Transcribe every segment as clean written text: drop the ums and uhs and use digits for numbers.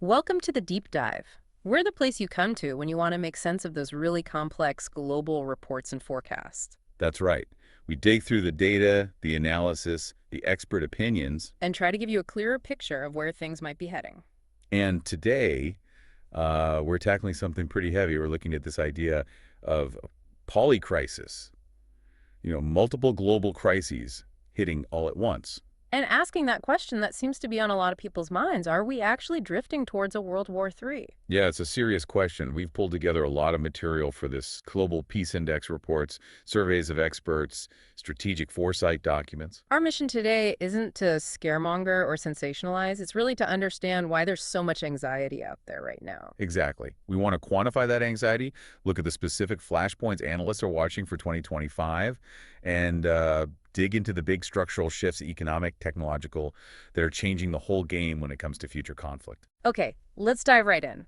Welcome to the Deep Dive. We're the place you come to when you want to make sense of those really complex global reports and forecasts. That's right. We dig through the data, the analysis, the expert opinions, And try to give you a clearer picture of where things might be heading. and today we're tackling something pretty heavy. We're looking at this idea of polycrisis, multiple global crises hitting all at once. And asking that question that seems to be on a lot of people's minds, are we actually drifting towards a World War III? Yeah, it's a serious question. We've pulled together a lot of material for this Global Peace Index reports, surveys of experts, strategic foresight documents. Our mission today isn't to scaremonger or sensationalize. It's really to understand why there's so much anxiety out there right now. Exactly. We want to quantify that anxiety, look at the specific flashpoints analysts are watching for 2025, and dig into the big structural shifts, economic, technological, that are changing the whole game when it comes to future conflict. Okay, let's dive right in.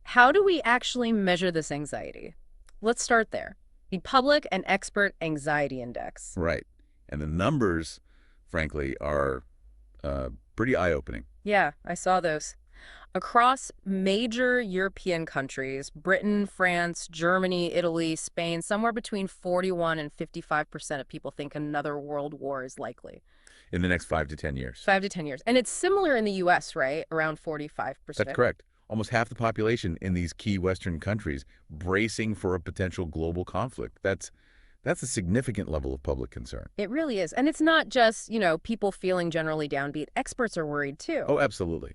How do we actually measure this anxiety? Let's start there. The Public and Expert Anxiety Index. Right. And the numbers, frankly, are pretty eye-opening. Yeah, I saw those. Across major European countries, Britain, France, Germany, Italy, Spain, somewhere between 41 and 55% of people think another world war is likely. In the next 5 to 10 years. 5 to 10 years. And it's similar in the US, right? Around 45%. That's correct. Almost half the population in these key Western countries bracing for a potential global conflict. That's a significant level of public concern. It really is. And it's not just, people feeling generally downbeat. Experts are worried too. Oh, absolutely.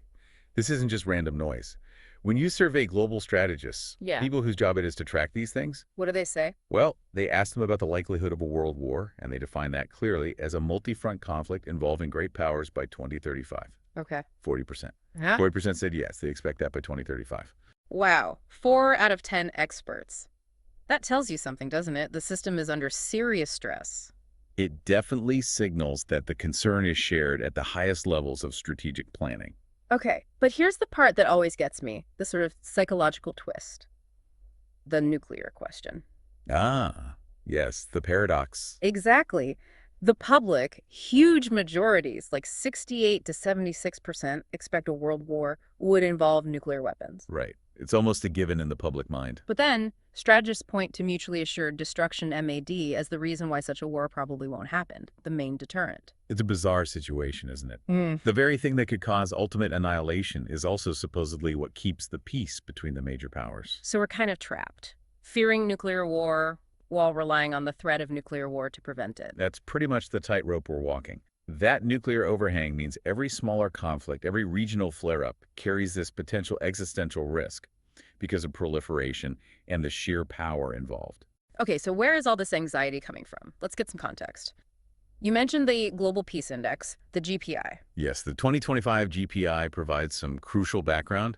This isn't just random noise. When you survey global strategists, Yeah. people whose job it is to track these things, What do they say? well, they ask them about the likelihood of a world war, and they define that clearly as a multi-front conflict involving great powers by 2035. Okay. 40%. Huh? 40% said yes, they expect that by 2035. Wow. 4 out of 10 experts. That tells you something, doesn't it? The system is under serious stress. It definitely signals that the concern is shared at the highest levels of strategic planning. Okay, but here's the part that always gets me, the sort of psychological twist. The nuclear question. Ah, yes, the paradox. Exactly. The public, huge majorities, like 68 to 76%, expect a world war would involve nuclear weapons. Right. It's almost a given in the public mind. But then, strategists point to mutually assured destruction MAD as the reason why such a war probably won't happen, the main deterrent. It's a bizarre situation, isn't it? The very thing that could cause ultimate annihilation is also supposedly what keeps the peace between the major powers. So we're kind of trapped, fearing nuclear war while relying on the threat of nuclear war to prevent it. That's pretty much the tightrope we're walking. That nuclear overhang means every smaller conflict, every regional flare-up carries this potential existential risk because of proliferation and the sheer power involved. Okay, so where is all this anxiety coming from? Let's get some context. You mentioned the Global Peace Index, the GPI. Yes, the 2025 GPI provides some crucial background,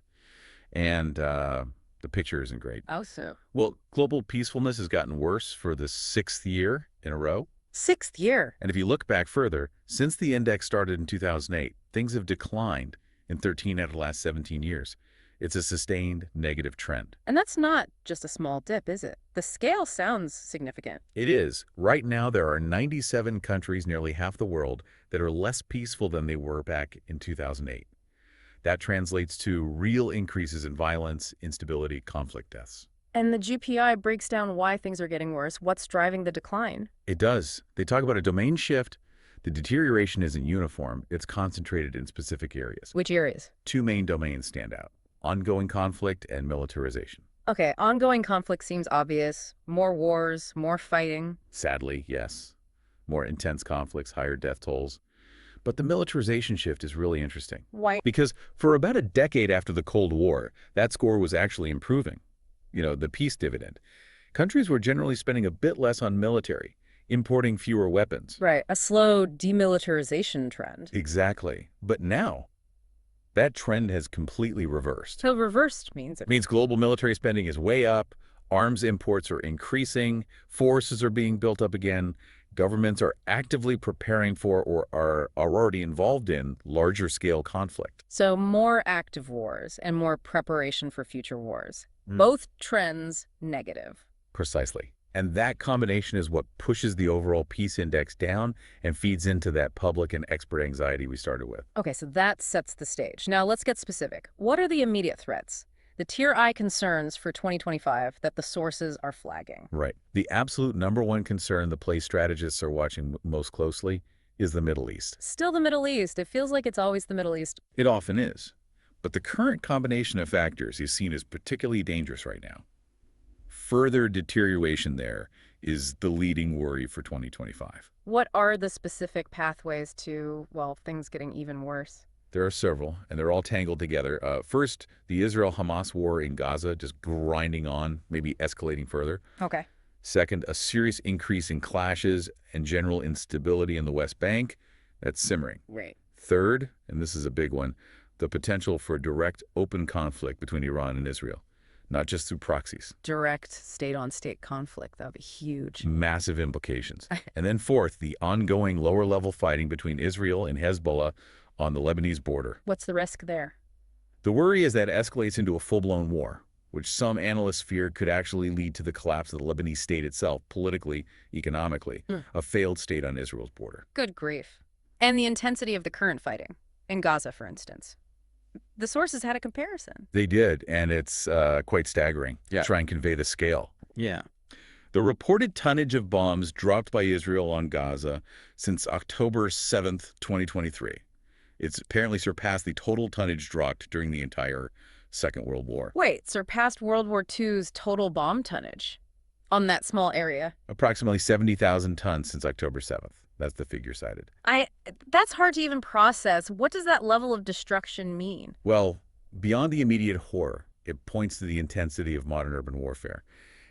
and the picture isn't great. Oh, so. Well, global peacefulness has gotten worse for the 6th year in a row. 6th year. And if you look back further, since the index started in 2008, things have declined in 13 out of the last 17 years. It's a sustained negative trend. And that's not just a small dip, is it? The scale sounds significant. It is. Right now, there are 97 countries, nearly half the world, that are less peaceful than they were back in 2008. That translates to real increases in violence, instability, conflict deaths. And the GPI breaks down why things are getting worse. What's driving the decline? It does. They talk about a domain shift. The deterioration isn't uniform. It's concentrated in specific areas. Which areas? 2 main domains stand out: ongoing conflict and militarization. Okay, ongoing conflict seems obvious. More wars, more fighting. Sadly, yes. More intense conflicts, higher death tolls. But the militarization shift is really interesting. Why? Because for about a decade after the Cold War, that score was actually improving. The peace dividend. Countries were generally spending a bit less on military, importing fewer weapons. Right, a slow demilitarization trend. Exactly. But now, that trend has completely reversed. So reversed means It means global military spending is way up, arms imports are increasing, forces are being built up again, governments are actively preparing for or are already involved in larger scale conflict. So more active wars and more preparation for future wars. Both trends negative. Precisely. And that combination is what pushes the overall peace index down and feeds into that public and expert anxiety we started with. Okay, so that sets the stage. Now let's get specific. What are the immediate threats? The tier I concerns for 2025 that the sources are flagging. Right. The absolute number one concern the play strategists are watching most closely is the Middle East. Still the Middle East. It feels like it's always the Middle East. It often is. But the current combination of factors is seen as particularly dangerous right now. Further deterioration there is the leading worry for 2025. What are the specific pathways to, well, things getting even worse? There are several, and they're all tangled together. First, the Israel-Hamas war in Gaza just grinding on, maybe escalating further. Okay. Second, a serious increase in clashes and general instability in the West Bank. That's simmering. Right. Third, and this is a big one, the potential for direct open conflict between Iran and Israel, not just through proxies. Direct state-on-state conflict. That would be huge. Massive implications. And then fourth, the ongoing lower-level fighting between Israel and Hezbollah on the Lebanese border. What's the risk there? The worry is that it escalates into a full-blown war, which some analysts fear could actually lead to the collapse of the Lebanese state itself, politically, economically, a failed state on Israel's border. Good grief. And the intensity of the current fighting, in Gaza, for instance. The sources had a comparison. They did, and it's quite staggering to try and convey the scale. Yeah. The reported tonnage of bombs dropped by Israel on Gaza since October 7th, 2023. It's apparently surpassed the total tonnage dropped during the entire Second World War. Wait, surpassed World War II's total bomb tonnage on that small area. Approximately 70,000 tons since October 7th. That's the figure cited. That's hard to even process. What does that level of destruction mean? Well, beyond the immediate horror, it points to the intensity of modern urban warfare,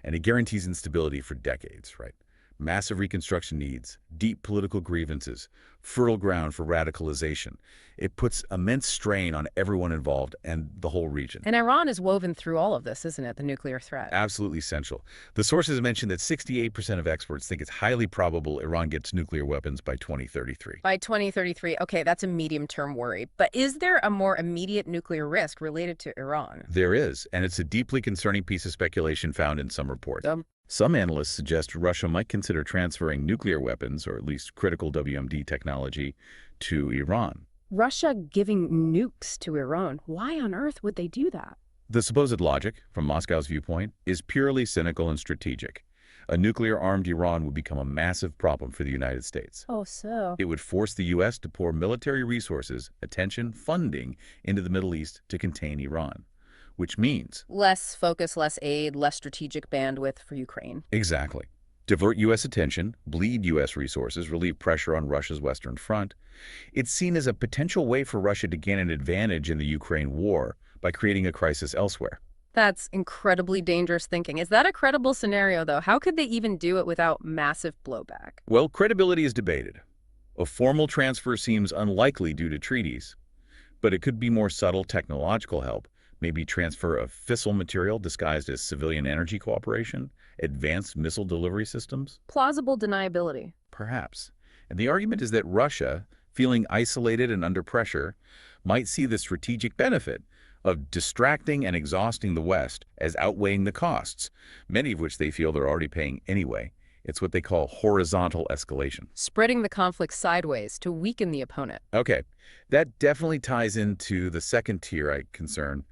and it guarantees instability for decades, right? Massive reconstruction needs, deep political grievances, fertile ground for radicalization. It puts immense strain on everyone involved and the whole region. And Iran is woven through all of this, isn't it? The nuclear threat. Absolutely essential. The sources mentioned that 68% of experts think it's highly probable Iran gets nuclear weapons by 2033. By 2033, okay, that's a medium-term worry. But is there a more immediate nuclear risk related to Iran? There is, and it's a deeply concerning piece of speculation found in some reports. Some analysts suggest Russia might consider transferring nuclear weapons, or at least critical WMD technology, to Iran. Russia giving nukes to Iran. Why on earth would they do that? The supposed logic, from Moscow's viewpoint, is purely cynical and strategic. A nuclear-armed Iran would become a massive problem for the United States. Oh, so? It would force the U.S. to pour military resources, attention, funding into the Middle East to contain Iran. Which means less focus, less aid, less strategic bandwidth for Ukraine. Exactly. Divert U.S. attention, bleed U.S. resources, relieve pressure on Russia's Western Front. It's seen as a potential way for Russia to gain an advantage in the Ukraine war by creating a crisis elsewhere. That's incredibly dangerous thinking. Is that a credible scenario, though? How could they even do it without massive blowback? Well, credibility is debated. A formal transfer seems unlikely due to treaties, but it could be more subtle technological help. Maybe transfer of fissile material disguised as civilian energy cooperation, advanced missile delivery systems? Plausible deniability. Perhaps. And the argument is that Russia, feeling isolated and under pressure, might see the strategic benefit of distracting and exhausting the West as outweighing the costs, many of which they feel they're already paying anyway. It's what they call horizontal escalation. Spreading the conflict sideways to weaken the opponent. Okay, that definitely ties into the second tier concern,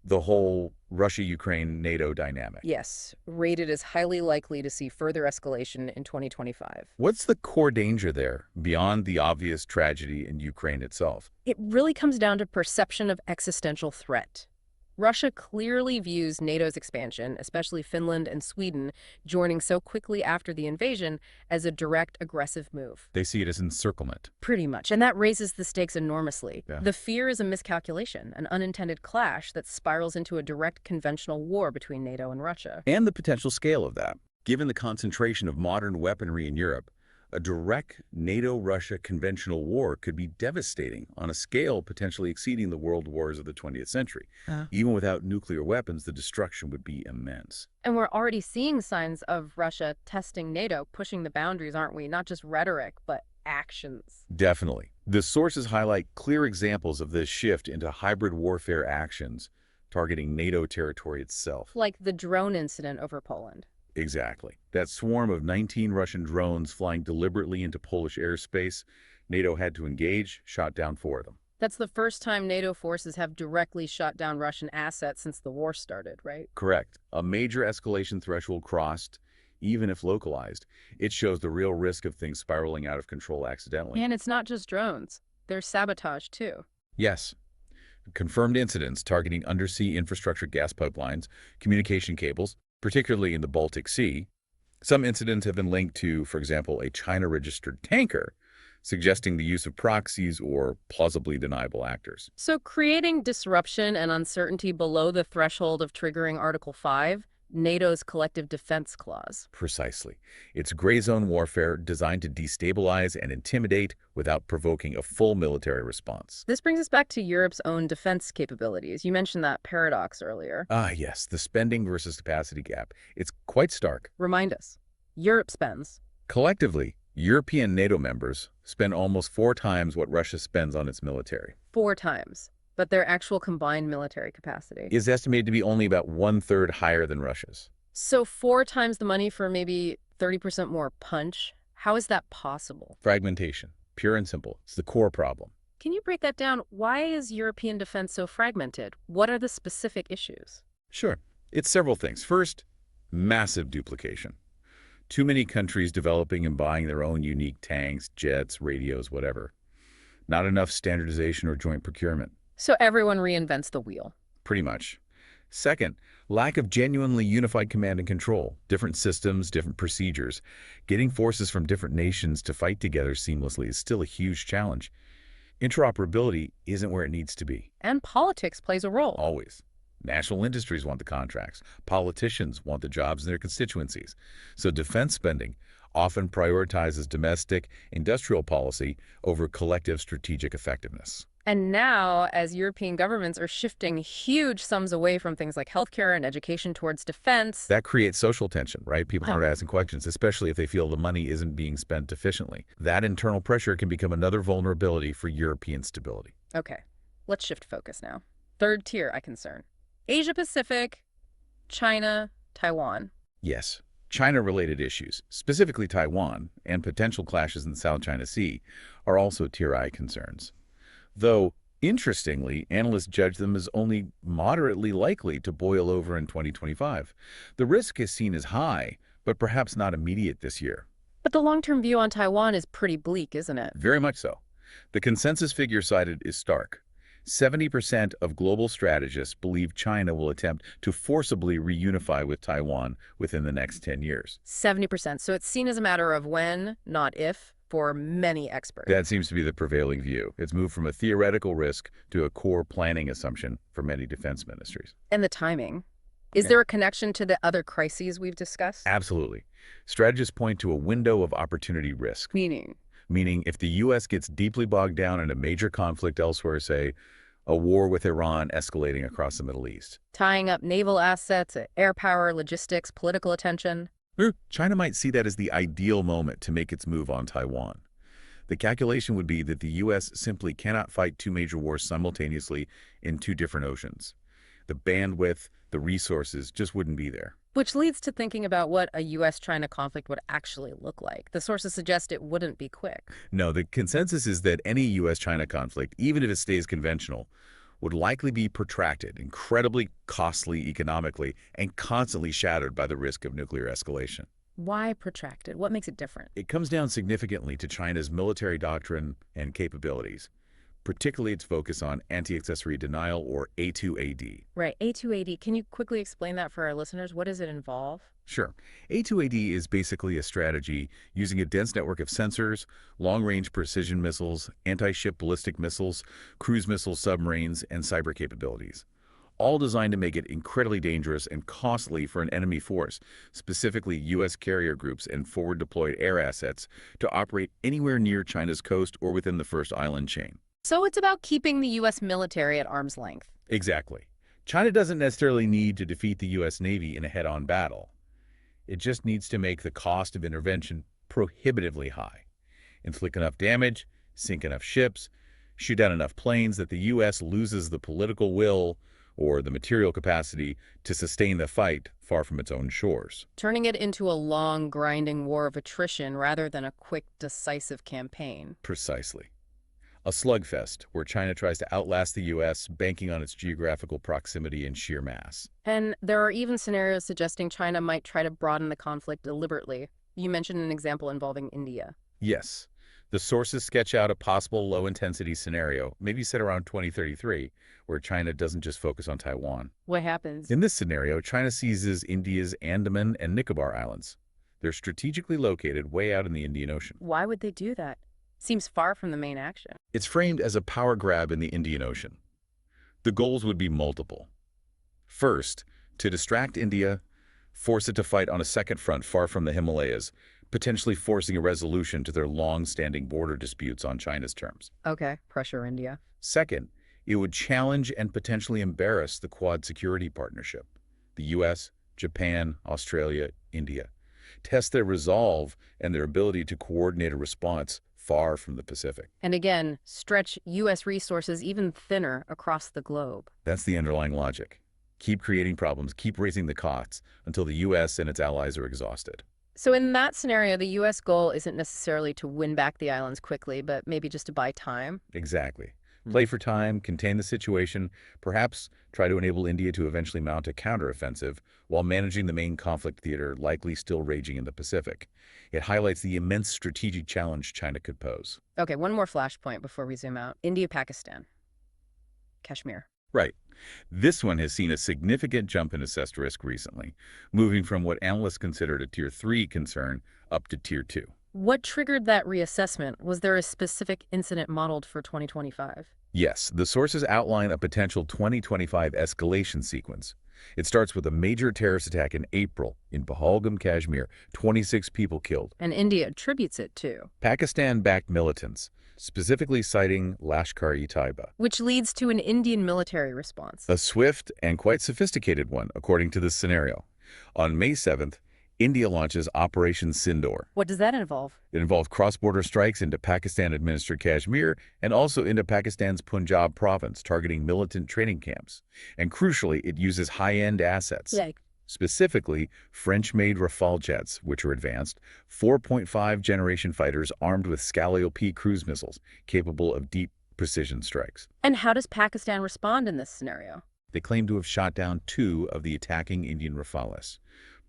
the whole Russia-Ukraine-NATO dynamic. Yes, rated as highly likely to see further escalation in 2025. What's the core danger there, beyond the obvious tragedy in Ukraine itself? It really comes down to perception of existential threat. Russia clearly views NATO's expansion, especially Finland and Sweden, joining so quickly after the invasion, as a direct aggressive move. They see it as encirclement. Pretty much, and that raises the stakes enormously. Yeah. The fear is a miscalculation, an unintended clash that spirals into a direct conventional war between NATO and Russia. And the potential scale of that. Given the concentration of modern weaponry in Europe, a direct NATO-Russia conventional war could be devastating on a scale potentially exceeding the world wars of the 20th century. Even without nuclear weapons, the destruction would be immense. And we're already seeing signs of Russia testing NATO, pushing the boundaries, aren't we? Not just rhetoric, but actions. Definitely. The sources highlight clear examples of this shift into hybrid warfare actions targeting NATO territory itself. Like the drone incident over Poland. Exactly. That swarm of 19 Russian drones flying deliberately into Polish airspace, NATO had to engage, shot down 4 of them. That's the first time NATO forces have directly shot down Russian assets since the war started, right? Correct. A major escalation threshold crossed, even if localized. It shows the real risk of things spiraling out of control accidentally. And it's not just drones. There's sabotage, too. Yes, confirmed incidents targeting undersea infrastructure gas pipelines, communication cables, particularly in the Baltic Sea. Some incidents have been linked to, for example, a China-registered tanker, suggesting the use of proxies or plausibly deniable actors. So creating disruption and uncertainty below the threshold of triggering Article 5, NATO's collective defense clause. Precisely. It's gray zone warfare designed to destabilize and intimidate without provoking a full military response. This brings us back to Europe's own defense capabilities. You mentioned that paradox earlier. Ah, yes, the spending versus capacity gap. It's quite stark. Remind us. Europe spends. Collectively, European NATO members spend almost 4 times what Russia spends on its military. 4 times. But their actual combined military capacity Is estimated to be only about 1/3 higher than Russia's. So 4 times the money for maybe 30% more punch? How is that possible? Fragmentation, pure and simple. It's the core problem. Can you break that down? Why is European defense so fragmented? What are the specific issues? Sure, it's several things. First, massive duplication. Too many countries developing and buying their own unique tanks, jets, radios, whatever. Not enough standardization or joint procurement. So everyone reinvents the wheel. Pretty much. Second, lack of genuinely unified command and control. Different systems, different procedures. Getting forces from different nations to fight together seamlessly is still a huge challenge. Interoperability isn't where it needs to be. And politics plays a role. Always. National industries want the contracts. Politicians want the jobs in their constituencies. So defense spending often prioritizes domestic industrial policy over collective strategic effectiveness. And now, as European governments are shifting huge sums away from things like healthcare and education towards defense. That creates social tension, right? People Oh. start asking questions, especially if they feel the money isn't being spent efficiently. That internal pressure can become another vulnerability for European stability. Okay, let's shift focus now. Third tier, I concern. Asia Pacific, China, Taiwan. Yes, China-related issues, specifically Taiwan, and potential clashes in the South China Sea, are also Tier I concerns. Though, interestingly, analysts judge them as only moderately likely to boil over in 2025. The risk is seen as high, but perhaps not immediate this year. But the long-term view on Taiwan is pretty bleak, isn't it? Very much so. The consensus figure cited is stark. 70% of global strategists believe China will attempt to forcibly reunify with Taiwan within the next 10 years. 70%. So it's seen as a matter of when, not if, for many experts. That seems to be the prevailing view. It's moved from a theoretical risk to a core planning assumption for many defense ministries. And the timing. Is there a connection to the other crises we've discussed? Absolutely. Strategists point to a window of opportunity risk, Meaning? meaning if the U.S. gets deeply bogged down in a major conflict elsewhere, say a war with Iran escalating across the Middle East. Tying up naval assets, air power, logistics, political attention. China might see that as the ideal moment to make its move on Taiwan. The calculation would be that the U.S. simply cannot fight 2 major wars simultaneously in 2 different oceans. The bandwidth, the resources just wouldn't be there. Which leads to thinking about what a U.S.-China conflict would actually look like. The sources suggest it wouldn't be quick. No, the consensus is that any U.S.-China conflict, even if it stays conventional, would likely be protracted, incredibly costly economically, and constantly shattered by the risk of nuclear escalation. Why protracted? What makes it different? It comes down significantly to China's military doctrine and capabilities, particularly its focus on anti-accessory denial, or A2AD. Right, A2AD. Can you quickly explain that for our listeners? What does it involve? Sure. A2AD is basically a strategy using a dense network of sensors, long-range precision missiles, anti-ship ballistic missiles, cruise missile submarines, and cyber capabilities, all designed to make it incredibly dangerous and costly for an enemy force, specifically U.S. carrier groups and forward-deployed air assets, to operate anywhere near China's coast or within the first island chain. So it's about keeping the U.S. military at arm's length. Exactly. China doesn't necessarily need to defeat the U.S. Navy in a head-on battle. It just needs to make the cost of intervention prohibitively high, inflict enough damage, sink enough ships, shoot down enough planes that the U.S. loses the political will or the material capacity to sustain the fight far from its own shores. Turning it into a long, grinding war of attrition rather than a quick, decisive campaign. Precisely. A slugfest where China tries to outlast the U.S., banking on its geographical proximity and sheer mass. And there are even scenarios suggesting China might try to broaden the conflict deliberately. You mentioned an example involving India. Yes, the sources sketch out a possible low-intensity scenario, maybe set around 2033, where China doesn't just focus on Taiwan. What happens? In this scenario, China seizes India's Andaman and Nicobar Islands. They're strategically located way out in the Indian Ocean. Why would they do that? Seems far from the main action. It's framed as a power grab in the Indian Ocean. The goals would be multiple. First, to distract India, force it to fight on a second front far from the Himalayas, potentially forcing a resolution to their long-standing border disputes on China's terms. Okay, pressure India. Second, it would challenge and potentially embarrass the Quad security partnership, the U.S., Japan, Australia, India. Test their resolve and their ability to coordinate a response far from the Pacific. And again, stretch U.S. resources even thinner across the globe. That's the underlying logic. Keep creating problems, keep raising the costs until the U.S. and its allies are exhausted. So in that scenario, the U.S. goal isn't necessarily to win back the islands quickly, but maybe just to buy time. Exactly. Play for time, contain the situation, perhaps try to enable India to eventually mount a counteroffensive while managing the main conflict theater likely still raging in the Pacific. It highlights the immense strategic challenge China could pose. Okay, one more flashpoint before we zoom out. India-Pakistan. Kashmir. Right. This one has seen a significant jump in assessed risk recently, moving from what analysts considered a Tier 3 concern up to Tier 2. What triggered that reassessment? Was there a specific incident modeled for 2025? Yes, the sources outline a potential 2025 escalation sequence. It starts with a major terrorist attack in April in Pahalgam, Kashmir, 26 people killed. And India attributes it to. Pakistan-backed militants, specifically citing Lashkar-e-Taiba. Which leads to an Indian military response. A swift and quite sophisticated one, according to this scenario. On May 7th, India launches Operation Sindoor. What does that involve? It involved cross-border strikes into Pakistan-administered Kashmir and also into Pakistan's Punjab province, targeting militant training camps. And crucially, it uses high-end assets. Like Specifically, French-made Rafale jets, which are advanced, 4.5-generation fighters armed with Scalio-P cruise missiles, capable of deep precision strikes. And how does Pakistan respond in this scenario? They claim to have shot down 2 of the attacking Indian Rafales,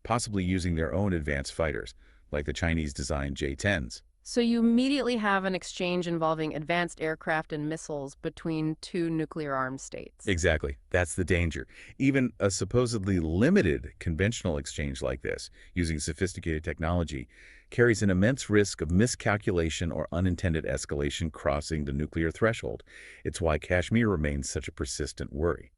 possibly using their own advanced fighters, like the Chinese-designed J-10s. So you immediately have an exchange involving advanced aircraft and missiles between 2 nuclear-armed states. Exactly. That's the danger. Even a supposedly limited conventional exchange like this, using sophisticated technology, carries an immense risk of miscalculation or unintended escalation crossing the nuclear threshold. It's why Kashmir remains such a persistent worry.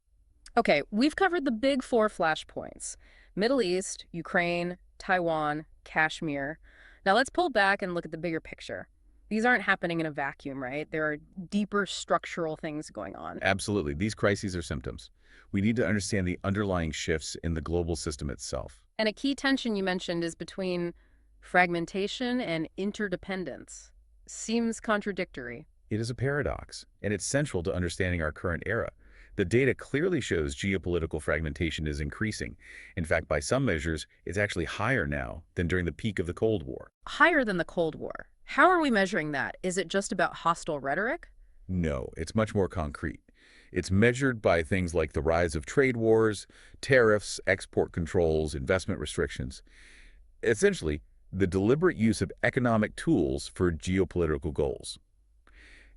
Okay, we've covered the big 4 flashpoints. Middle East, Ukraine, Taiwan, Kashmir. Now let's pull back and look at the bigger picture. These aren't happening in a vacuum, right? There are deeper structural things going on. Absolutely. These crises are symptoms. We need to understand the underlying shifts in the global system itself. And a key tension you mentioned is between fragmentation and interdependence. Seems contradictory. It is a paradox, and it's central to understanding our current era. The data clearly shows geopolitical fragmentation is increasing. In fact, by some measures, it's actually higher now than during the peak of the Cold War. Higher than the Cold War. How are we measuring that? Is it just about hostile rhetoric? No, it's much more concrete. It's measured by things like the rise of trade wars, tariffs, export controls, investment restrictions. Essentially, the deliberate use of economic tools for geopolitical goals.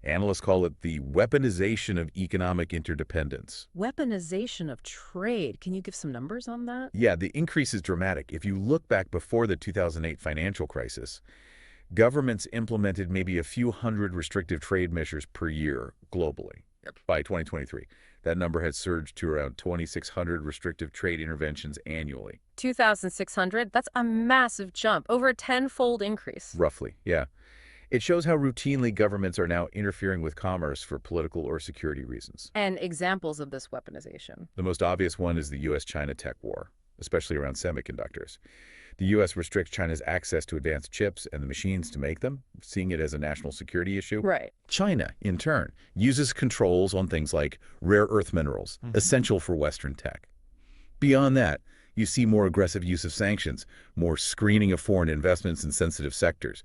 Analysts call it the weaponization of economic interdependence. Weaponization of trade. Can you give some numbers on that? Yeah, the increase is dramatic. If you look back before the 2008 financial crisis, governments implemented maybe a few hundred restrictive trade measures per year globally. By 2023, that number had surged to around 2,600 restrictive trade interventions annually. 2,600? That's a massive jump, over a tenfold increase. Roughly, yeah. It shows how routinely governments are now interfering with commerce for political or security reasons. And examples of this weaponization. The most obvious one is the U.S.-China tech war, especially around semiconductors. The U.S. restricts China's access to advanced chips and the machines to make them, seeing it as a national security issue. Right. China, in turn, uses controls on things like rare earth minerals, essential for Western tech. Beyond that, you see more aggressive use of sanctions, more screening of foreign investments in sensitive sectors.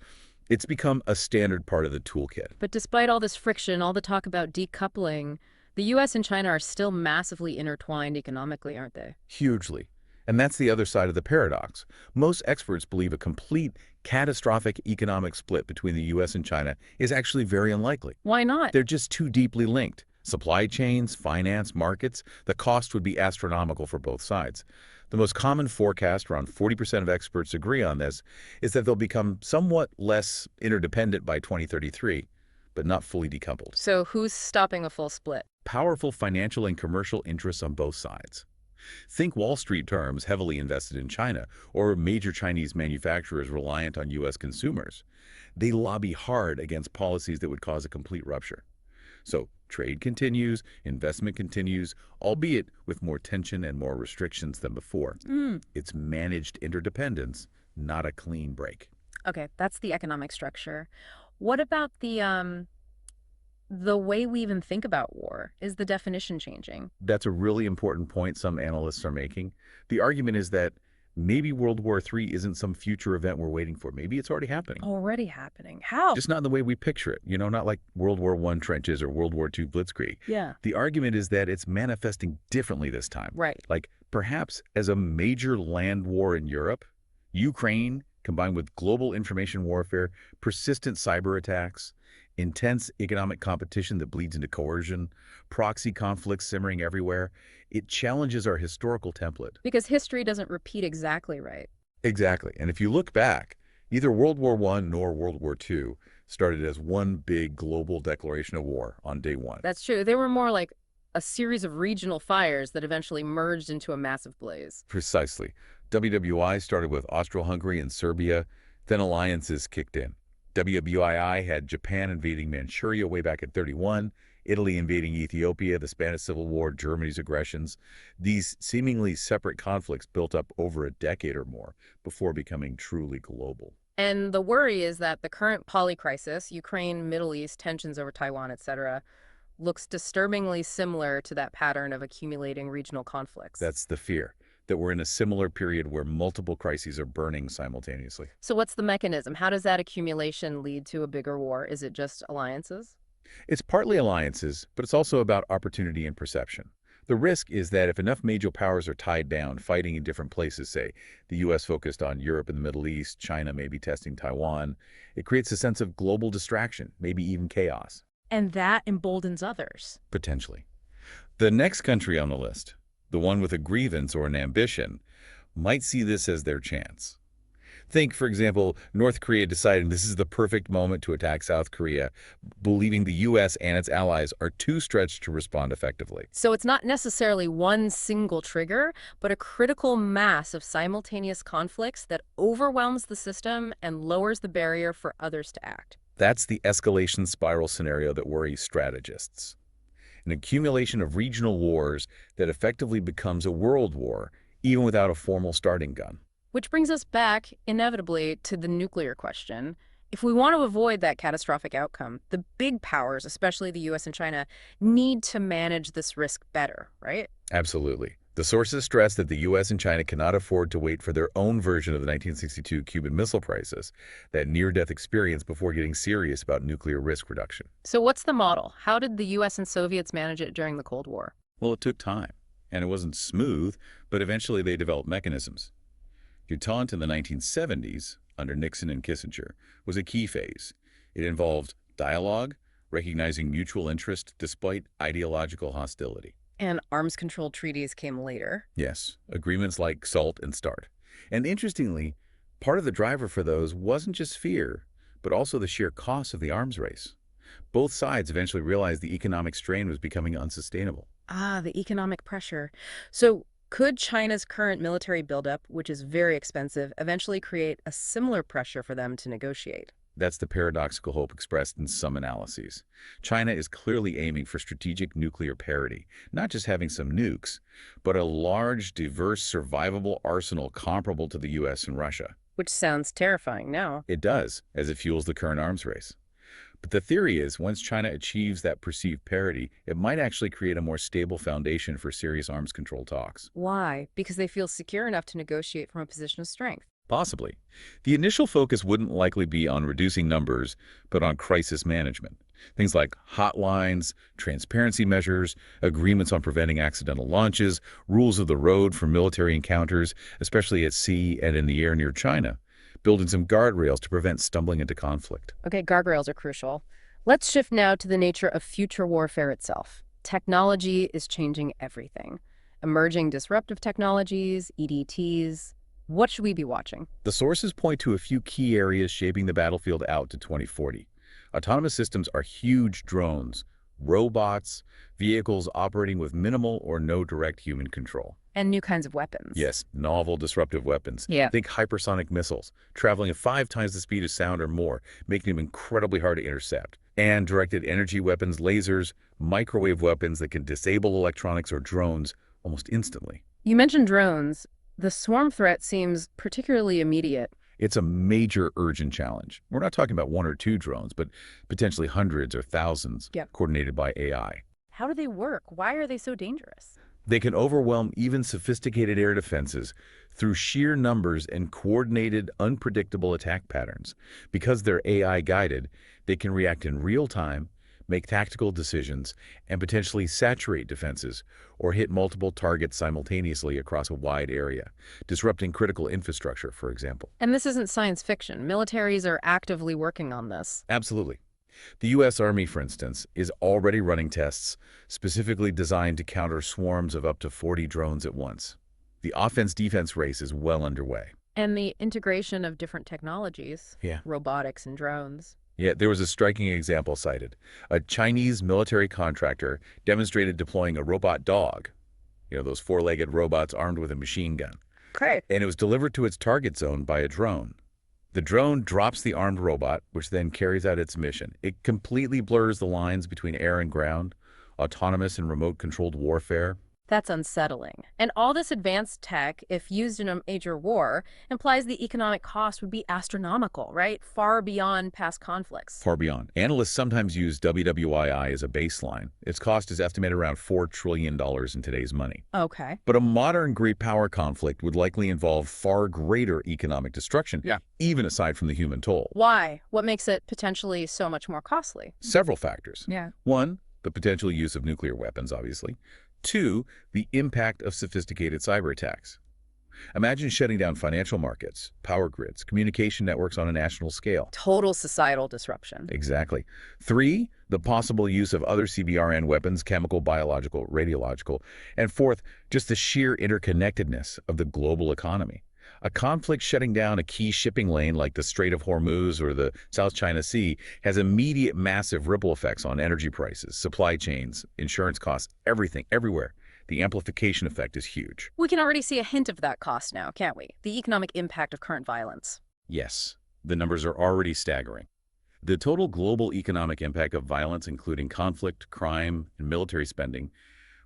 It's become a standard part of the toolkit. But despite all this friction, all the talk about decoupling, the US and China are still massively intertwined economically, aren't they? Hugely. And that's the other side of the paradox. Most experts believe a complete, catastrophic economic split between the U.S. and China is actually very unlikely. Why not? They're just too deeply linked. Supply chains, finance, markets, the cost would be astronomical for both sides. The most common forecast, around 40% of experts agree on this, is that they'll become somewhat less interdependent by 2033, but not fully decoupled. So who's stopping a full split? Powerful financial and commercial interests on both sides. Think Wall Street firms heavily invested in China or major Chinese manufacturers reliant on U.S. consumers. They lobby hard against policies that would cause a complete rupture. So trade continues, investment continues, albeit with more tension and more restrictions than before. It's managed interdependence, not a clean break. Okay, that's the economic structure. What about the way we even think about war? Is the definition changing? That's a really important point some analysts are making. The argument is that maybe World War III isn't some future event we're waiting for. Maybe it's already happening. Already happening. How? Just not in the way we picture it, not like World War I trenches or World War II blitzkrieg. Yeah. The argument is that it's manifesting differently this time. Right. Like perhaps as a major land war in Europe, Ukraine, combined with global information warfare, persistent cyber attacks, intense economic competition that bleeds into coercion, proxy conflicts simmering everywhere, it challenges our historical template. Because history doesn't repeat exactly right. Exactly. And if you look back, neither World War I nor World War II started as one big global declaration of war on day one. That's true. They were more like a series of regional fires that eventually merged into a massive blaze. Precisely. WWI started with Austro-Hungary and Serbia, then alliances kicked in. WWII had Japan invading Manchuria way back in 31, Italy invading Ethiopia, the Spanish Civil War, Germany's aggressions. These seemingly separate conflicts built up over a decade or more before becoming truly global. And the worry is that the current polycrisis, Ukraine, Middle East, tensions over Taiwan, etc., looks disturbingly similar to that pattern of accumulating regional conflicts. That's the fear, that we're in a similar period where multiple crises are burning simultaneously. So what's the mechanism? How does that accumulation lead to a bigger war? Is it just alliances? It's partly alliances, but it's also about opportunity and perception. The risk is that if enough major powers are tied down, fighting in different places, say, the U.S. focused on Europe and the Middle East, China maybe testing Taiwan, it creates a sense of global distraction, maybe even chaos. And that emboldens others. Potentially. The next country on the list, the one with a grievance or an ambition, might see this as their chance. Think, for example, North Korea deciding this is the perfect moment to attack South Korea, believing the U.S. and its allies are too stretched to respond effectively. So it's not necessarily one single trigger, but a critical mass of simultaneous conflicts that overwhelms the system and lowers the barrier for others to act. That's the escalation spiral scenario that worries strategists. An accumulation of regional wars that effectively becomes a world war, even without a formal starting gun. Which brings us back, inevitably, to the nuclear question. If we want to avoid that catastrophic outcome, the big powers, especially the US and China, need to manage this risk better, right? Absolutely. The sources stress that the U.S. and China cannot afford to wait for their own version of the 1962 Cuban Missile Crisis, that near-death experience, before getting serious about nuclear risk reduction. So what's the model? How did the US and Soviets manage it during the Cold War? Well, it took time, and it wasn't smooth, but eventually they developed mechanisms. Détente in the 1970s, under Nixon and Kissinger, was a key phase. It involved dialogue, recognizing mutual interest despite ideological hostility. And arms control treaties came later. Yes, agreements like SALT and START. And interestingly, part of the driver for those wasn't just fear, but also the sheer cost of the arms race. Both sides eventually realized the economic strain was becoming unsustainable. Ah, the economic pressure. So could China's current military buildup, which is very expensive, eventually create a similar pressure for them to negotiate? That's the paradoxical hope expressed in some analyses. China is clearly aiming for strategic nuclear parity, not just having some nukes, but a large, diverse, survivable arsenal comparable to the US and Russia. Which sounds terrifying now. It does, as it fuels the current arms race. But the theory is once China achieves that perceived parity, it might actually create a more stable foundation for serious arms control talks. Why? Because they feel secure enough to negotiate from a position of strength. Possibly. The initial focus wouldn't likely be on reducing numbers, but on crisis management. Things like hotlines, transparency measures, agreements on preventing accidental launches, rules of the road for military encounters, especially at sea and in the air near China, building some guardrails to prevent stumbling into conflict. Okay, guardrails are crucial. Let's shift now to the nature of future warfare itself. Technology is changing everything. Emerging disruptive technologies, EDTs. What should we be watching? The sources point to a few key areas shaping the battlefield out to 2040. Autonomous systems are huge drones, robots, vehicles operating with minimal or no direct human control. And new kinds of weapons. Yes, novel disruptive weapons. Yeah. Think hypersonic missiles, traveling at 5 times the speed of sound or more, making them incredibly hard to intercept. And directed energy weapons, lasers, microwave weapons that can disable electronics or drones almost instantly. You mentioned drones. The swarm threat seems particularly immediate. It's a major urgent challenge. We're not talking about 1 or 2 drones, but potentially hundreds or thousands, Yep. coordinated by AI. How do they work? Why are they so dangerous? They can overwhelm even sophisticated air defenses through sheer numbers and coordinated, unpredictable attack patterns. Because they're AI-guided, they can react in real time, make tactical decisions, and potentially saturate defenses or hit multiple targets simultaneously across a wide area, disrupting critical infrastructure, for example. And this isn't science fiction. Militaries are actively working on this. Absolutely. The U.S. Army, for instance, is already running tests specifically designed to counter swarms of up to 40 drones at once. The offense-defense race is well underway. And the integration of different technologies, Yeah. robotics and drones. Yeah, there was a striking example cited. A Chinese military contractor demonstrated deploying a robot dog, those 4-legged robots armed with a machine gun. Okay. And it was delivered to its target zone by a drone. The drone drops the armed robot, which then carries out its mission. It completely blurs the lines between air and ground, autonomous and remote-controlled warfare. That's unsettling. And all this advanced tech, if used in a major war, implies the economic cost would be astronomical, right? Far beyond past conflicts. Far beyond. Analysts sometimes use WWII as a baseline. Its cost is estimated around $4 trillion in today's money. Okay. But a modern great power conflict would likely involve far greater economic destruction, even aside from the human toll. Why? What makes it potentially so much more costly? Several factors. Yeah. 1, the potential use of nuclear weapons, obviously. 2, the impact of sophisticated cyber attacks. Imagine shutting down financial markets, power grids, communication networks on a national scale. Total societal disruption. Exactly. 3, the possible use of other CBRN weapons, chemical, biological, radiological. And 4th, just the sheer interconnectedness of the global economy. A conflict shutting down a key shipping lane like the Strait of Hormuz or the South China Sea has immediate massive ripple effects on energy prices, supply chains, insurance costs, everything, everywhere. The amplification effect is huge. We can already see a hint of that cost now, can't we? The economic impact of current violence. Yes, the numbers are already staggering. The total global economic impact of violence, including conflict, crime, and military spending,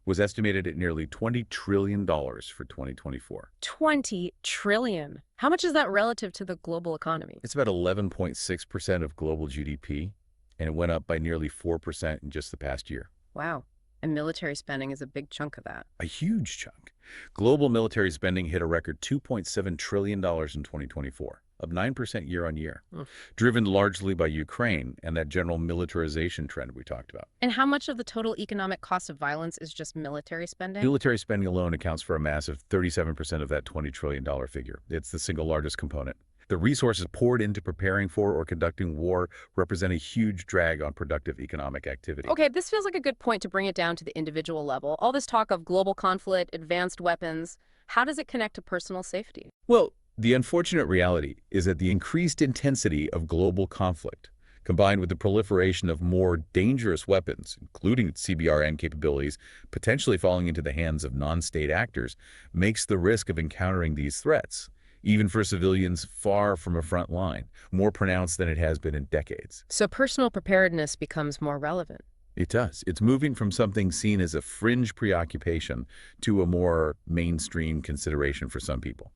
was estimated at nearly $20 trillion for 2024. 20 trillion. How much is that relative to the global economy? It's about 11.6% of global GDP, and it went up by nearly 4% in just the past year. Wow. And military spending is a big chunk of that. A huge chunk. Global military spending hit a record $2.7 trillion in 2024, up 9% year on year, driven largely by Ukraine and that general militarization trend we talked about. And how much of the total economic cost of violence is just military spending? Military spending alone accounts for a massive 37% of that $20 trillion figure. It's the single largest component. The resources poured into preparing for or conducting war represent a huge drag on productive economic activity. Okay, this feels like a good point to bring it down to the individual level. All this talk of global conflict, advanced weapons, how does it connect to personal safety? Well, the unfortunate reality is that the increased intensity of global conflict, combined with the proliferation of more dangerous weapons, including CBRN capabilities, potentially falling into the hands of non-state actors, makes the risk of encountering these threats even for civilians far from a front line, more pronounced than it has been in decades. So personal preparedness becomes more relevant. It does. It's moving from something seen as a fringe preoccupation to a more mainstream consideration for some people.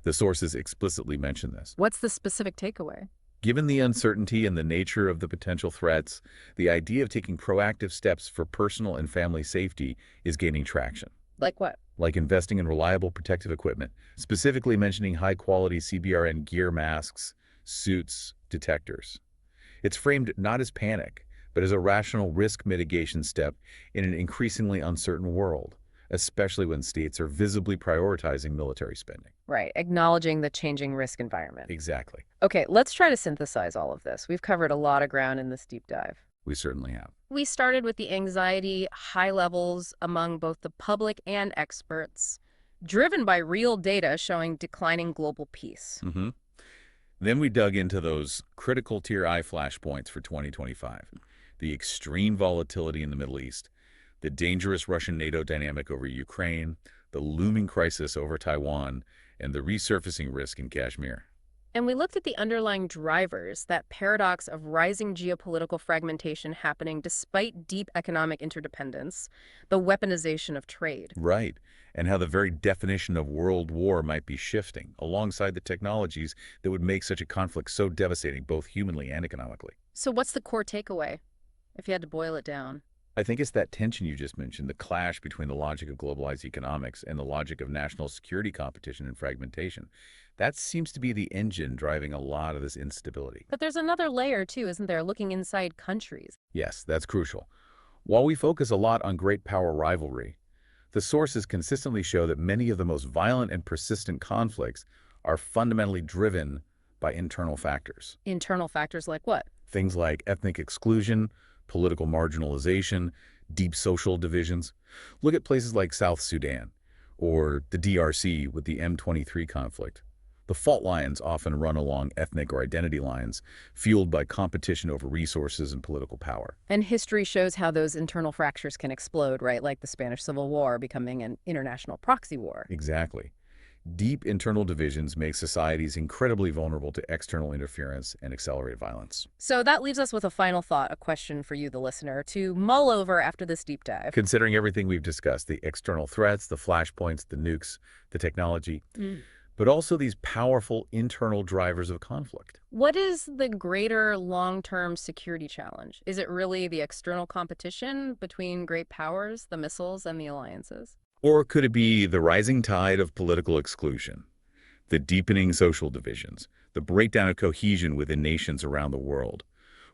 The sources explicitly mention this. What's the specific takeaway? Given the uncertainty and the nature of the potential threats, the idea of taking proactive steps for personal and family safety is gaining traction, Like what? like investing in reliable protective equipment, specifically mentioning high-quality CBRN gear, masks, suits, detectors. It's framed not as panic, but as a rational risk mitigation step in an increasingly uncertain world, especially when states are visibly prioritizing military spending. Right, acknowledging the changing risk environment. Exactly. Okay, let's try to synthesize all of this. We've covered a lot of ground in this deep dive. We certainly have. We started with the anxiety, high levels among both the public and experts, driven by real data showing declining global peace. Mm-hmm. Then we dug into those critical tier I flashpoints for 2025, the extreme volatility in the Middle East, the dangerous Russian-NATO dynamic over Ukraine, the looming crisis over Taiwan, and the resurfacing risk in Kashmir. And we looked at the underlying drivers, that paradox of rising geopolitical fragmentation happening despite deep economic interdependence, the weaponization of trade. Right, and how the very definition of world war might be shifting, alongside the technologies that would make such a conflict so devastating, both humanly and economically. So what's the core takeaway, if you had to boil it down? I think it's that tension you just mentioned, the clash between the logic of globalized economics and the logic of national security competition and fragmentation. That seems to be the engine driving a lot of this instability. But there's another layer too, isn't there, looking inside countries? Yes, that's crucial. While we focus a lot on great power rivalry, the sources consistently show that many of the most violent and persistent conflicts are fundamentally driven by internal factors. Internal factors like what? Things like ethnic exclusion, political marginalization, deep social divisions. Look at places like South Sudan or the DRC with the M23 conflict. The fault lines often run along ethnic or identity lines, fueled by competition over resources and political power. And history shows how those internal fractures can explode, right? Like the Spanish Civil War becoming an international proxy war. Exactly. Deep internal divisions make societies incredibly vulnerable to external interference and accelerated violence. So that leaves us with a final thought, a question for you, the listener, to mull over after this deep dive. Considering everything we've discussed, the external threats, the flashpoints, the nukes, the technology, but also these powerful internal drivers of conflict. What is the greater long-term security challenge? Is it really the external competition between great powers, the missiles, and the alliances? Or could it be the rising tide of political exclusion, the deepening social divisions, the breakdown of cohesion within nations around the world?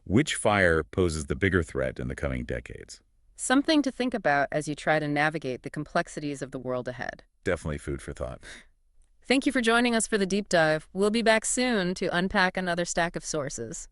Which fire poses the bigger threat in the coming decades? Something to think about as you try to navigate the complexities of the world ahead. Definitely food for thought. Thank you for joining us for the deep dive. We'll be back soon to unpack another stack of sources.